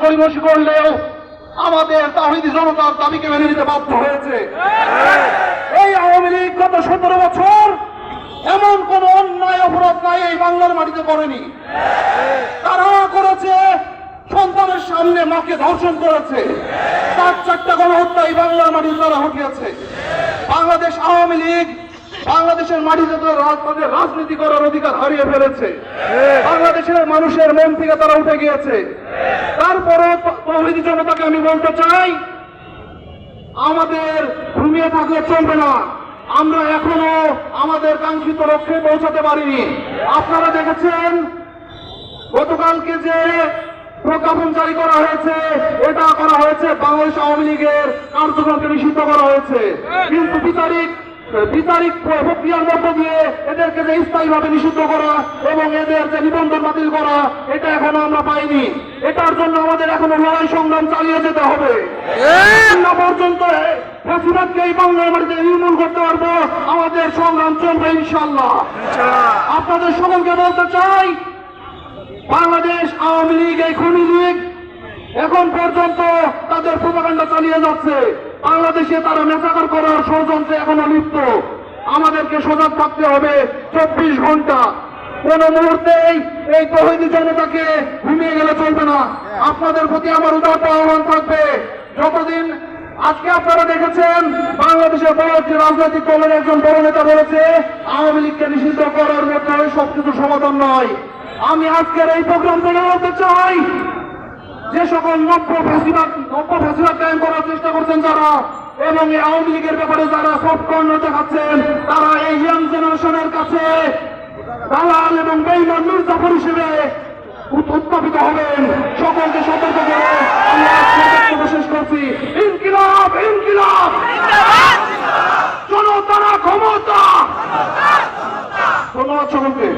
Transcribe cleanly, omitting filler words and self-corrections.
গড়িমসি করলেও আমাদের তাওহীদি জনতার দাবিকে মেনে নিতে বাধ্য হয়েছে। এই আওয়ামী লীগ গত 17 বছর এমন কোন অন্যায় অপরাধ নাই এই বাংলার মাটিতে করেনি। তারা করেছে সন্তানের সামনে মাকে ধর্ষণ করেছে, 4টা গণহত্যা এই বাংলার মাটিতে তারা ঘটিয়েছে। বাংলাদেশ আওয়ামী লীগ বাংলাদেশের মাটিতে তাদের রাজনীতি করার অধিকার হারিয়ে ফেলেছে। বাংলাদেশের মানুষের মন থেকে তারা উঠে গিয়েছে। তারপরে তাওহীদি জনতাকে আমি বলতে চাই, আমাদের ঘুমিয়ে থাকলে চলবে না। আমরা এখনো আমাদের কাঙ্ক্ষিত লক্ষ্যে পৌঁছাতে পারিনি। আপনারা দেখেছেন গতকালকে যে প্রজ্ঞাপন জারি করা হয়েছে, এটা করা হয়েছে বাংলাদেশ আওয়ামী লীগের কার্যক্রমকে নিষিদ্ধ করা হয়েছে, কিন্তু বিচারিক প্রক্রিয়ার মধ্য দিয়ে এদেরকে যে স্থায়ীভাবে নিষিদ্ধ করা এবং এদের যে নিবন্ধন বাতিল করা, এটা এখনো আমরা পাইনি। এটার জন্য আমাদের এখনো লড়াই সংগ্রাম চালিয়ে যেতে হবে। না পর্যন্ত ফ্যাসিবাদকে এই বাংলার মাটিতে নির্মূল করতে পারবো, আমাদের সংগ্রাম চলবে ইনশাআল্লাহ। আপনাদের সকলকে বলতে চাই, বাংলাদেশ আওয়ামী লীগ এই খুনি লীগ এখন পর্যন্ত তাদের প্রোপাগান্ডা চালিয়ে যাচ্ছে। বাংলাদেশে তারা মেসাকার করার ষড়যন্ত্রে এখনো লিপ্ত। আমাদেরকে সজাগ থাকতে হবে 24 ঘন্টা। কোন মুহূর্তেই এই তাওহীদি জনতাকে ঘুমিয়ে গেলে চলবে না। আপনাদের প্রতি আমার উদাত্ত আহ্বান থাকবে, যতদিন আজকে আপনারা দেখেছেন বাংলাদেশের বড় একটি রাজনৈতিক দলের একজন বড় নেতা বলেছে আওয়ামী লীগকে নিষিদ্ধ করার মতো সবকিছু সমাধান নয়। আমি আজকের এই প্রোগ্রাম থেকে বলতে চাই, যে সকল নব্য ফ্যাসিবাদ কায়েম করার চেষ্টা করছেন যারা, এবং এই আওয়ামী লীগের ব্যাপারে যারা সফট কর্নার দেখাচ্ছেন, তারা এই ইয়াং জেনারেশনের কাছে দালাল এবং বেঈমান মির্জাফর হিসেবে উত্থাপিত হবেন। সকলকে সতর্ক করে আমি আজকের বক্তব্য শেষ করছি। ইনকিলাব ইনকিলাব, জনতার ক্ষমতা। ধন্যবাদ সকলকে।